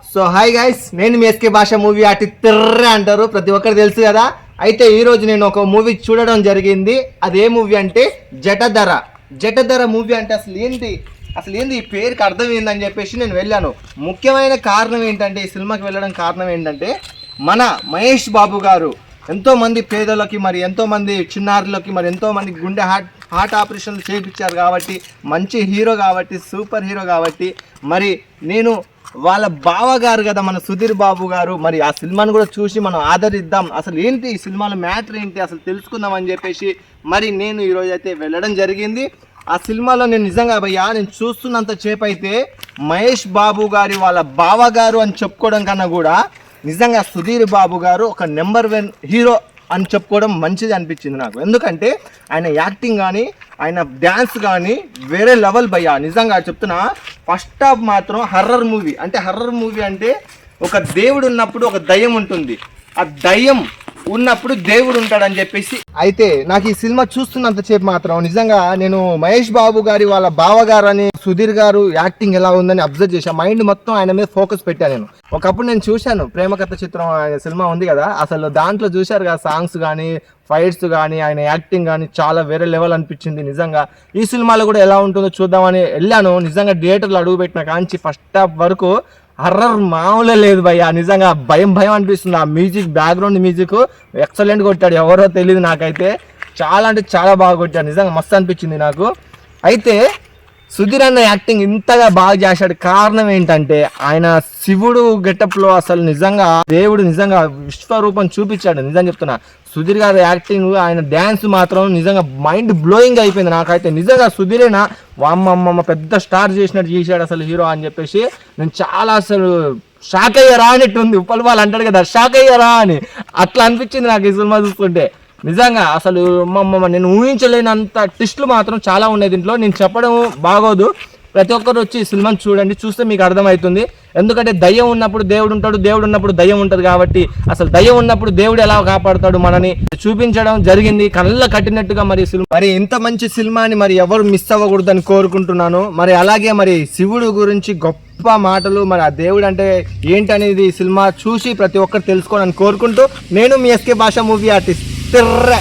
So hi guys, నేను మీ SK భాష movie అటు తిర్ర అంటారు, ప్రతి ఒక్కరు తెలుసు కదా. అయితే ఈరోజు నేను ఒక మూవీ చూడడం జరిగింది. అదే మూవీ అంటే జటధర. జటధర మూవీ అంటే అసలు ఏంది ఈ పేరుకి అర్థం ఏందని చెప్పేసి నేను వెళ్ళాను. ముఖ్యమైన కారణం ఏంటంటే, ఈ సినిమాకి వెళ్ళడం కారణం ఏంటంటే, మన మహేష్ బాబు గారు ఎంతోమంది పేదలకి, మరి ఎంతోమంది చిన్నారులకి, మరి ఎంతోమంది గుండె హార్ట్ ఆపరేషన్లు చేయించారు కాబట్టి, మంచి హీరో కాబట్టి, సూపర్ హీరో కాబట్టి, మరి నేను వాళ్ళ బావగారు కదా మన సుధీర్ బాబు గారు, మరి ఆ సినిమాను కూడా చూసి మనం ఆదరిద్దాం, అసలు ఏంటి ఈ సినిమాలో మ్యాటర్ ఏంటి అసలు తెలుసుకుందాం అని చెప్పేసి మరి నేను ఈరోజు అయితే వెళ్ళడం జరిగింది. ఆ సినిమాలో నేను నిజంగా భయ్యా, నేను చూస్తున్నంత సేపు అయితే మహేష్ బాబు గారి వాళ్ళ బావగారు అని చెప్పుకోవడం కన్నా కూడా నిజంగా సుధీర్ బాబు గారు ఒక నెంబర్ 1 హీరో అని చెప్పుకోవడం మంచిది అనిపించింది నాకు. ఎందుకంటే ఆయన యాక్టింగ్ కానీ, ఆయన డ్యాన్స్ కానీ వేరే లెవెల్ భయ్యా. నిజంగా చెప్తున్నా, ఫస్ట్ హాఫ్ మాత్రం హర్రర్ మూవీ. అంటే హర్రర్ మూవీ అంటే ఒక దేవుడు ఉన్నప్పుడు ఒక దయ్యం ఉంటుంది, ఆ దయ్యం ఉన్నప్పుడు దేవుడు ఉంటాడని చెప్పేసి. అయితే నాకు ఈ సినిమా చూస్తున్నంత సేపు మాత్రం నిజంగా నేను మహేష్ బాబు గారి వాళ్ళ బావగారు అని సుధీర్ గారు యాక్టింగ్ ఎలా ఉందని అబ్జర్వ్ చేశా. మైండ్ మొత్తం ఆయన మీద ఫోకస్ పెట్టాను నేను. ఒకప్పుడు నేను చూశాను ప్రేమకథ చిత్రం సినిమా ఉంది కదా, అసలు దాంట్లో చూశారు కదా, సాంగ్స్ కానీ, ఫైట్స్ కానీ, ఆయన యాక్టింగ్ కానీ చాలా వేరే లెవెల్ అనిపించింది. నిజంగా ఈ సినిమాలో కూడా ఎలా ఉంటుందో చూద్దామని వెళ్ళాను. నిజంగా థియేటర్లో అడుగు పెట్టిన కాంచి ఫస్ట్ హాఫ్ వరకు హర్రర్ మామూలే లేదు భయ్య. నిజంగా భయం అనిపిస్తుంది. ఆ మ్యూజిక్, బ్యాక్గ్రౌండ్ మ్యూజిక్ ఎక్సలెంట్ కొట్టాడు, ఎవరో తెలియదు నాకైతే. చాలా అంటే చాలా బాగా కొట్టాడు, నిజంగా మస్తు అనిపించింది నాకు. అయితే సుధీర్ అన్న యాక్టింగ్ ఇంతగా బాగా చేశాడు కారణం ఏంటంటే, ఆయన శివుడు గెటప్లో అసలు నిజంగా దేవుడు నిజంగా విశ్వరూపం చూపించాడు. నిజంగా చెప్తున్నా, సుధీర్ గారి యాక్టింగ్, ఆయన డ్యాన్స్ మాత్రం నిజంగా మైండ్ బ్లోయింగ్ అయిపోయింది నాకైతే. నిజంగా సుధీరేనా వామ్మమ్మ పెద్ద స్టార్ చేసినట్టు చేశాడు అసలు హీరో అని చెప్పేసి నేను చాలా అసలు షాక్ అయ్యారా అన్నట్టు ఉంది. ఉప్పల్ వాళ్ళు అంటాడు కదా, షాక్ అయ్యారా అని, అట్లా అనిపించింది నాకు ఈ సినిమా చూస్తుంటే. నిజంగా అసలు నేను ఊహించలేనంత ట్విస్టులు మాత్రం చాలా ఉన్నాయి దీంట్లో. నేను చెప్పడం బాగోదు, ప్రతి ఒక్కరు వచ్చి ఈ సినిమాని చూడండి, చూస్తే మీకు అర్థమవుతుంది. ఎందుకంటే దయ్యం ఉన్నప్పుడు దేవుడు ఉంటాడు, దేవుడు ఉన్నప్పుడు దయ్యం ఉంటుంది కాబట్టి అసలు దయ్యం ఉన్నప్పుడు దేవుడు ఎలా కాపాడుతాడు మనని చూపించడం జరిగింది కళ్ళ కట్టినట్టుగా. మరి సినిమా, మరి ఇంత మంచి సినిమాని మరి ఎవరు మిస్ అవ్వకూడదని కోరుకుంటున్నాను. మరి అలాగే మరి శివుడు గురించి గొప్ప మాటలు, మరి ఆ దేవుడు అంటే ఏంటనేది సినిమా చూసి ప్రతి ఒక్కరు తెలుసుకోవాలని కోరుకుంటూ, నేను మీ ఎస్కే భాష మూవీ ఆర్టిస్ట్ తిర్ర.